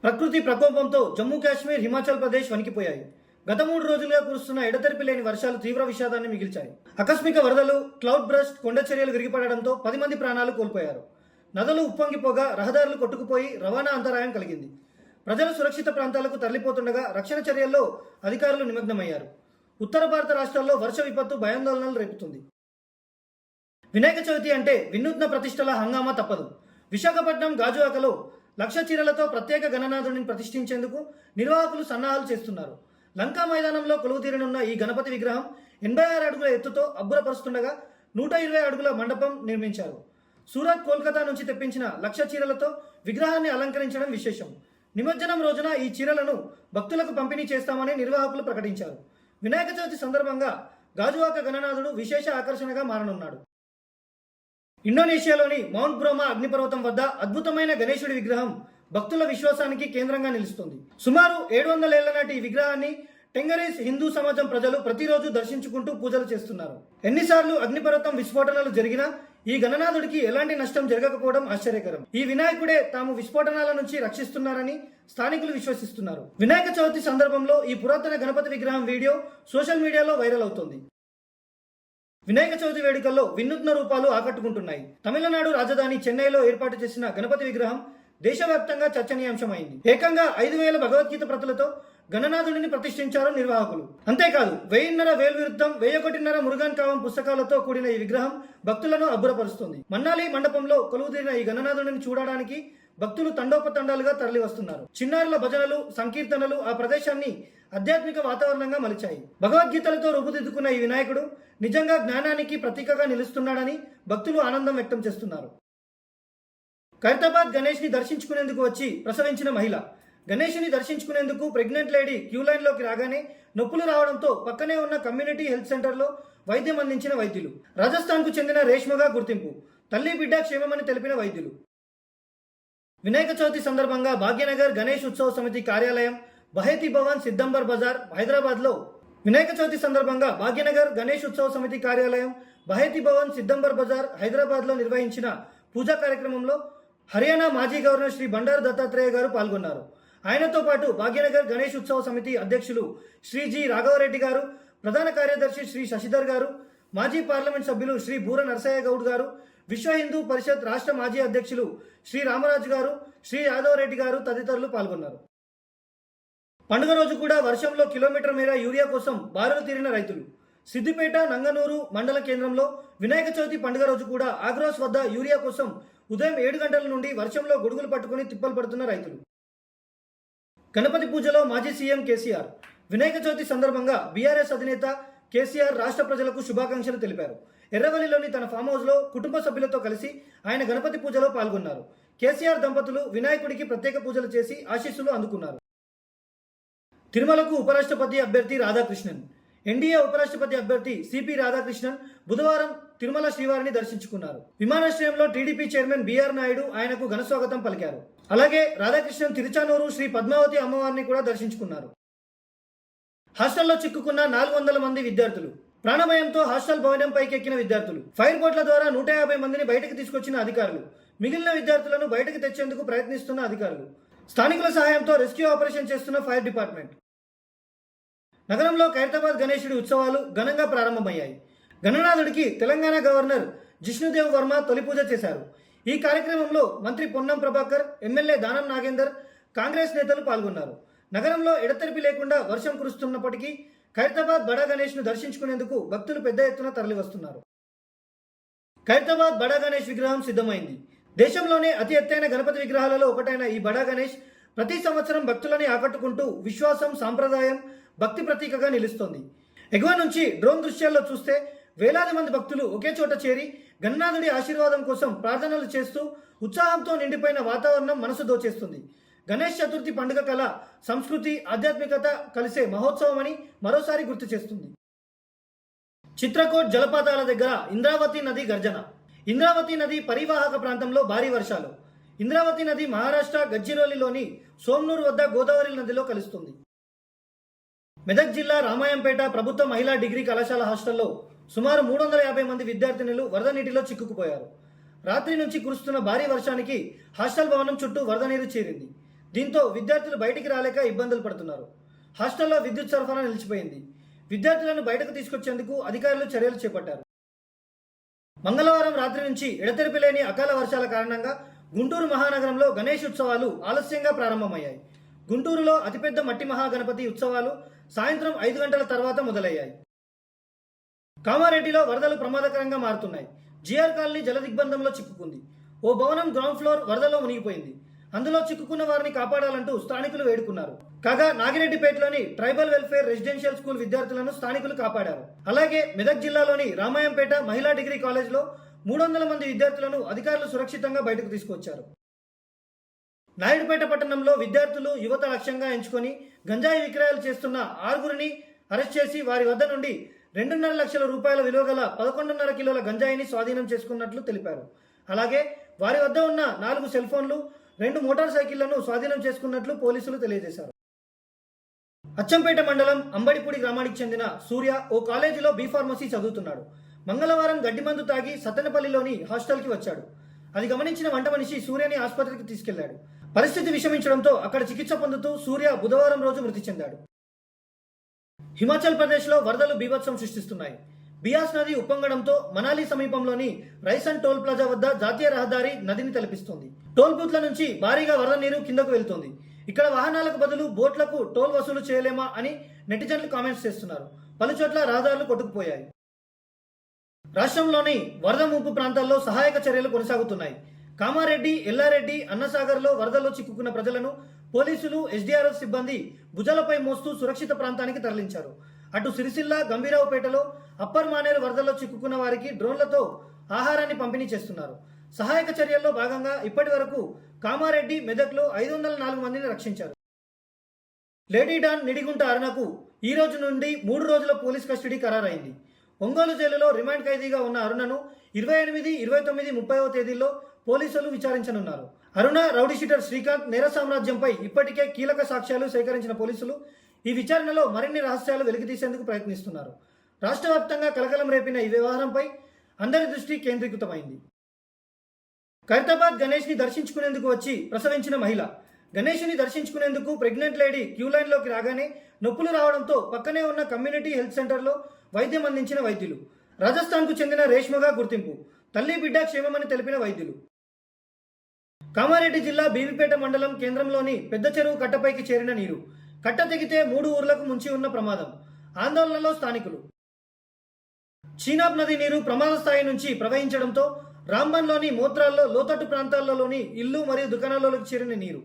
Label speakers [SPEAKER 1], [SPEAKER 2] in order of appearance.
[SPEAKER 1] ప్రకృతి ప్రకోపంతో జమ్మూ కాశ్మీర్, హిమాచల్ ప్రదేశ్ వణికిపోయాయి. గత 3 రోజులుగా కురుస్తున్న ఎడతెరిపి లేని వర్షాలు తీవ్ర విషాదాన్ని మిగిల్చాయి. ఆకస్మిక వరదలు, క్లౌడ్ బర్స్ట్, కొండ చర్యలు విరిగిపడడంతో 10 మంది ప్రాణాలు కోల్పోయారు. నదులు ఉప్పొంగిపోగా రహదారులు కొట్టుకుపోయి రవాణా అంతరాయం కలిగింది. ప్రజలు సురక్షిత ప్రాంతాలకు తరలిపోతుండగా రక్షణ చర్యల్లో అధికారులు నిమగ్నమయ్యారు. ఉత్తర భారత రాష్ట్రాల్లో వర్ష విపత్తు భయాందోళనలు రేపుతుంది. వినాయక చవితి అంటే వినూత్న ప్రతిష్టల హంగామా తప్పదు. విశాఖపట్నం గాజువాకలో 1,00,000 చీరలతో ప్రత్యేక గణనాథుడిని ప్రతిష్ఠించేందుకు నిర్వాహకులు సన్నాహాలు చేస్తున్నారు. లంకా మైదానంలో కొలువుతీరనున్న ఈ గణపతి విగ్రహం 86 అడుగుల ఎత్తుతో అబ్బురపరుస్తుండగా 120 అడుగుల మండపం నిర్మించారు. సూరత్, కోల్కతా నుంచి తెప్పించిన 1,00,000 చీరలతో విగ్రహాన్ని అలంకరించడం విశేషం. నిమజ్జనం రోజున ఈ చీరలను భక్తులకు పంపిణీ చేస్తామని నిర్వాహకులు ప్రకటించారు. వినాయక చవితి సందర్భంగా గాజువాక గణనాథుడు విశేష ఆకర్షణగా మారనున్నాడు. ఇండోనేషియాలోని మౌంట్ బ్రోమా అగ్నిపర్వతం వద్ద అద్భుతమైన గణేశుడి విగ్రహం భక్తుల విశ్వాసానికి కేంద్రంగా నిలుస్తుంది. సుమారు 700 ఏళ్ల నాటి ఈ విగ్రహాన్ని టెంగరీస్ హిందూ సమాజం ప్రజలు ప్రతిరోజు దర్శించుకుంటూ పూజలు చేస్తున్నారు. ఎన్నిసార్లు అగ్నిపర్వతం విస్ఫోటనాలు జరిగినా ఈ గణనాథుడికి ఎలాంటి నష్టం జరగకపోవడం ఆశ్చర్యకరం. ఈ వినాయకుడే తాము విస్ఫోటనాల నుంచి రక్షిస్తున్నారని స్థానికులు విశ్వసిస్తున్నారు. వినాయక చవితి సందర్భంలో ఈ పురాతన గణపతి విగ్రహం వీడియో సోషల్ మీడియాలో వైరల్ అవుతోంది. వినాయక చవితి వేడుకల్లో వినూత్న రూపాలు ఆకట్టుకుంటున్నాయి. తమిళనాడు రాజధాని చెన్నైలో ఏర్పాటు చేసిన గణపతి విగ్రహం దేశవ్యాప్తంగా చర్చనీయాంశమైంది. ఏకంగా 5,000 భగవద్గీత ప్రతులతో గణనాథుడిని ప్రతిష్ఠించారు నిర్వాహకులు. అంతేకాదు 1,500 వేల్ విరుద్ధం, 1,150 మురుగన్ కావం పుస్తకాలతో కూడిన ఈ విగ్రహం భక్తులను అబ్బురపరుస్తుంది. మన్నాలి మండపంలో కొలువుదీరిన ఈ గణనాథుడిని చూడడానికి భక్తులు తండోపతండాలుగా తరలి వస్తున్నారు. చిన్నారుల భజనలు, సంకీర్తనలు ఆ ప్రదేశాన్ని ఆధ్యాత్మిక వాతావరణంగా మలిచాయి. భగవద్గీతలతో రూపుదిద్దుకున్న ఈ వినాయకుడు నిజంగా జ్ఞానానికి ప్రతీకగా నిలుస్తున్నాడని భక్తులు ఆనందం వ్యక్తం చేస్తున్నారు. ఖైరతాబాద్ గణేష్ ని దర్శించుకునేందుకు వచ్చి ప్రసవించిన మహిళ. గణేష్ని దర్శించుకునేందుకు ప్రెగ్నెంట్ లేడీ క్యూ లైన్లోకి రాగానే నొప్పులు రావడంతో పక్కనే ఉన్న కమ్యూనిటీ హెల్త్ సెంటర్లో వైద్యం అందించిన వైద్యులు. రాజస్థాన్కు చెందిన రేష్మగా గుర్తింపు, తల్లి బిడ్డ క్షేమమని తెలిపిన వైద్యులు. వినాయక చవితి సందర్భంగా భాగ్యనగర్ గణేష్ ఉత్సవ సమితి కార్యాలయం, బహేతి భవన్, సిద్దంబర్ బజార్, హైదరాబాద్లో వినాయక చవితి సందర్భంగా భాగ్యనగర్ గణేష్ ఉత్సవ సమితి కార్యాలయం, బహేతి భవన్, సిద్దంబర్ బజార్, హైదరాబాద్లో నిర్వహించిన పూజా కార్యక్రమంలో హర్యానా మాజీ గవర్నర్ శ్రీ బండారు దత్తాత్రేయ గారు పాల్గొన్నారు. ఆయనతో పాటు భాగ్యనగర్ గణేష్ ఉత్సవ సమితి అధ్యక్షులు శ్రీ జి రాఘవరెడ్డి గారు, ప్రధాన కార్యదర్శి శ్రీ శశిధర్ గారు, మాజీ పార్లమెంట్ సభ్యులు శ్రీ బూర నరసయ్య గౌడ్ గారు, విశ్వ హిందూ పరిషత్ రాష్ట్ర మాజీ అధ్యక్షులు శ్రీ రామరాజు గారు, శ్రీ యాదవ్ రెడ్డి గారు తదితరులు పాల్గొన్నారు. పండుగ రోజు కూడా వర్షంలో కిలోమీటర్ మేర యూరియా కోసం బారులు తీరిన రైతులు. సిద్దిపేట, నంగనూరు మండల కేంద్రంలో వినాయక చవితి పండుగ రోజు కూడా ఆగ్రోస్ వద్ద యూరియా కోసం ఉదయం 7 గంటల నుండి వర్షంలో గొడుగులు పట్టుకుని తిప్పలు పడుతున్న రైతులు. గణపతి పూజలో మాజీ సీఎం కేసీఆర్. వినాయక చవితి సందర్భంగా బీఆర్ఎస్ అధినేత కేసీఆర్ రాష్ట్ర ప్రజలకు శుభాకాంక్షలు తెలిపారు. ఎర్రవల్లిలోని తన ఫామ్ హౌస్లో కుటుంబ సభ్యులతో కలిసి ఆయన గణపతి పూజలో పాల్గొన్నారు. కేసీఆర్ దంపతులు వినాయకుడికి ప్రత్యేక పూజలు చేసి ఆశీస్సులు అందుకున్నారు. తిరుమలకు ఉపరాష్ట్రపతి అభ్యర్థి రాధాకృష్ణన్. ఎన్డీఏ ఉపరాష్ట్రపతి అభ్యర్థి సిపి రాధాకృష్ణన్ బుధవారం తిరుమల శ్రీవారిని దర్శించుకున్నారు. విమానాశ్రయంలో టీడీపీ చైర్మన్ బీఆర్ నాయుడు ఆయనకు ఘనస్వాగతం పలికారు. అలాగే రాధాకృష్ణన్ తిరుచానూరు శ్రీ పద్మావతి అమ్మవారిని కూడా దర్శించుకున్నారు. హాస్టల్లో చిక్కుకున్న 400 మంది విద్యార్థులు. ప్రాణభయంతో హాస్టల్ భవనంపైకి ఎక్కిన విద్యార్థులు. ఫైర్ బోట్ల ద్వారా 150 మందిని బయటకు తీసుకొచ్చిన అధికారులు. మిగిలిన విద్యార్థులను బయటకు తెచ్చేందుకు ప్రయత్నిస్తున్న అధికారులు. స్థానికుల సహాయంతో రెస్క్యూ ఆపరేషన్ చేస్తున్న ఫైర్ డిపార్ట్మెంట్. నగరంలో ఖైరతాబాద్ గణేశుడి ఉత్సవాలు ఘనంగా ప్రారంభమయ్యాయి. గణనాథుడికి తెలంగాణ గవర్నర్ జిష్ణుదేవ్ వర్మ తొలి పూజ చేశారు. ఈ కార్యక్రమంలో మంత్రి పొన్నం ప్రభాకర్, ఎమ్మెల్యే దానం నాగేందర్, కాంగ్రెస్ నేతలు పాల్గొన్నారు. నగరంలో ఎడతెరిపి లేకుండా వర్షం కురుస్తున్నప్పటికీ ఖైరతాబాద్ బడా గణేష్ ను దర్శించుకునేందుకు భక్తులు పెద్ద ఎత్తున తరలివస్తున్నారు. ఖైరతాబాద్ బడా గణేష్ విగ్రహం సిద్ధమైంది. దేశంలోనే అతి ఎత్తైన గణపతి విగ్రహాలలో ఒకటైన ఈ బడా గణేష్ ప్రతి సంవత్సరం భక్తులని ఆకట్టుకుంటూ విశ్వాసం, సాంప్రదాయం, భక్తి ప్రతీకగా నిలుస్తోంది. ఎగువ నుంచి డ్రోన్ దృశ్యాల్లో చూస్తే వేలాది మంది భక్తులు ఒకే చోట చేరి గణనాథుడి ఆశీర్వాదం కోసం ప్రార్థనలు చేస్తూ ఉత్సాహంతో నిండిపోయిన వాతావరణం మనసు దోచేస్తుంది. గణేష్ చతుర్థి పండుగ కళ, సంస్కృతి, ఆధ్యాత్మికత కలిసే మహోత్సవం అని మరోసారి గుర్తు చేస్తుంది. చిత్రకూట్ జలపాతాల దగ్గర ఇంద్రావతి నది గర్జన. ఇంద్రావతి నది పరివాహక ప్రాంతంలో భారీ వర్షాలు. ఇంద్రావతి నది మహారాష్ట్ర గడ్చిరోలిలోని సోమ్నూర్ వద్ద గోదావరి నదిలో కలుస్తుంది. మెదక్ జిల్లా రామాయంపేట ప్రభుత్వ మహిళా డిగ్రీ కళాశాల హాస్టల్లో సుమారు 350 మంది విద్యార్థినులు వరద నీటిలో చిక్కుకుపోయారు. రాత్రి నుంచి కురుస్తున్న భారీ వర్షానికి హాస్టల్ భవనం చుట్టూ వరద నీరు చేరింది. దీంతో విద్యార్థులు బయటికి రాలేక ఇబ్బందులు పడుతున్నారు. హాస్టల్లో విద్యుత్ సరఫరా నిలిచిపోయింది. విద్యార్థులను బయటకు తీసుకొచ్చేందుకు అధికారులు చర్యలు చేపట్టారు. మంగళవారం రాత్రి నుంచి ఎడతెరిపి లేని అకాల వర్షాల కారణంగా గుంటూరు మహానగరంలో గణేష్ ఉత్సవాలు ఆలస్యంగా ప్రారంభమయ్యాయి. గుంటూరులో అతిపెద్ద మట్టి మహాగణపతి ఉత్సవాలు సాయంత్రం 5 గంటల తర్వాత మొదలయ్యాయి. కామారెడ్డిలో వరదలు ప్రమాదకరంగా మారుతున్నాయి. జిఆర్ కాలనీ జలదిగ్బంధంలో చిక్కుకుంది. ఓ భవనం గ్రౌండ్ ఫ్లోర్ వరదలో మునిగిపోయింది. అందులో చిక్కుకున్న వారిని కాపాడాలంటూ స్థానికులు వేడుకున్నారు. కాగా నాగిరెడ్డిపేటలోని ట్రైబల్ వెల్ఫేర్ రెసిడెన్షియల్ స్కూల్ విద్యార్థులను స్థానికులు కాపాడారు. అలాగే మెదక్ జిల్లాలోని రామాయంపేట మహిళా డిగ్రీ కాలేజ్లో 300 మంది విద్యార్థులను అధికారులు సురక్షితంగా బయటకు తీసుకొచ్చారు. నాయుడుపేట పట్టణంలో విద్యార్థులు యువత లక్ష్యంగా ఎంచుకొని గంజాయి విక్రయాలు చేస్తున్న 6గురిని అరెస్ట్ చేసి వారి వద్ద నుండి 2.5 లక్షల రూపాయల విలువ గల 11.5 కిలోల గంజాయిని స్వాధీనం చేసుకున్నట్లు తెలిపారు. అలాగే వారి వద్ద ఉన్న 4 సెల్ ఫోన్లు, 2 మోటార్ సైకిళ్లను స్వాధీనం చేసుకున్నట్లు పోలీసులు తెలియజేశారు. అచ్చంపేట మండలం అంబడిపూడి గ్రామానికి చెందిన సూర్య ఓ కాలేజీలో బీఫార్మసీ చదువుతున్నాడు. మంగళవారం గడ్డిమందు తాగి సత్తెనపల్లిలోని హాస్టల్కి వచ్చాడు. అది గమనించిన వంట మనిషి సూర్యని ఆసుపత్రికి తీసుకెళ్లాడు. పరిస్థితి విషమించడంతో అక్కడ చికిత్స పొందుతూ సూర్య బుధవారం రోజు మృతి చెందాడు. హిమాచల్ ప్రదేశ్లో వరదలు బీభత్సం సృష్టిస్తున్నాయి. బియాస్ నది ఉప్పొంగడంతో మనాలి సమీపంలోని రైసన్ టోల్ ప్లాజా వద్ద జాతీయ రహదారి నదిని తలపిస్తోంది. టోల్ బూత్ల నుంచి భారీగా వరద నీరు కిందకు వెళ్తోంది. ఇక్కడ వాహనాలకు బదులు బోట్లకు టోల్ వసూలు చేయలేమా అని నెటిజన్లు కామెంట్స్ చేస్తున్నారు. పలుచోట్ల రహదారులు కొట్టుకుపోయాయి. రాష్ట్రంలోని వరద ముంపు ప్రాంతాల్లో సహాయక చర్యలు కొనసాగుతున్నాయి. కామారెడ్డి, ఎల్లారెడ్డి, అన్నసాగర్లో వరదల్లో చిక్కుకున్న ప్రజలను పోలీసులు, ఎస్డీఆర్ఎఫ్ సిబ్బంది భుజాలపై మోస్తూ సురక్షిత ప్రాంతానికి తరలించారు. అటు సిరిసిల్ల, గంభీరావుపేటలో అప్పర్ మానేరు వరదల్లో చిక్కుకున్న వారికి డ్రోన్లతో ఆహారాన్ని పంపిణీ చేస్తున్నారు. సహాయక చర్యల్లో భాగంగా ఇప్పటి వరకు కామారెడ్డి, మెదక్లో 504 మందిని రక్షించారు. లేడీ డాన్ నిడిగుంట అరుణకు ఈ రోజు నుండి 3 రోజుల పోలీస్ కస్టడీ ఖరారైంది. ఒంగోలు జైలులో రిమాండ్ ఖైదీగా ఉన్న అరుణను 28, 29, 30వ తేదీల్లో పోలీసులు విచారించనున్నారు. అరుణ, రౌడీ షీటర్ శ్రీకాంత్ నేర సామ్రాజ్యంపై ఇప్పటికే కీలక సాక్ష్యాలు సేకరించిన పోలీసులు ఈ విచారణలో మరిన్ని రహస్యాలు వెలికితీసేందుకు ప్రయత్నిస్తున్నారు. రాష్ట్ర వ్యాప్తంగా కలకలం రేపిన ఈ వ్యవహారంపై అందరి దృష్టి కేంద్రీకృతమైంది. ఖైరతాబాద్ గణేష్ని దర్శించుకునేందుకు వచ్చి ప్రసవించిన మహిళ. గణేష్ని దర్శించుకునేందుకు ప్రెగ్నెంట్ లేడీ క్యూ లైన్లోకి రాగానే నొప్పులు రావడంతో పక్కనే ఉన్న కమ్యూనిటీ హెల్త్ సెంటర్లో వైద్యం అందించిన వైద్యులు. రాజస్థాన్కు చెందిన రేష్మగా గుర్తింపు, తల్లి బిడ్డ క్షేమమని తెలిపిన వైద్యులు. కామారెడ్డి జిల్లా బీబీపేట మండలం కేంద్రంలోని పెద్ద చెరువు కట్టపైకి చేరిన నీరు. కట్ట తెగితే 3 ఊర్లకు ముంచి ఉన్న ప్రమాదం. ఆందోళనలో స్థానికులు. చీనాబ్ నది నీరు ప్రమాద స్థాయి నుంచి ప్రవహించడంతో రాంబన్లోని మోత్రాల్లో లోతట్టు ప్రాంతాలలోని ఇల్లు మరియు దుకాణాల్లోకి చేరిన నీరు.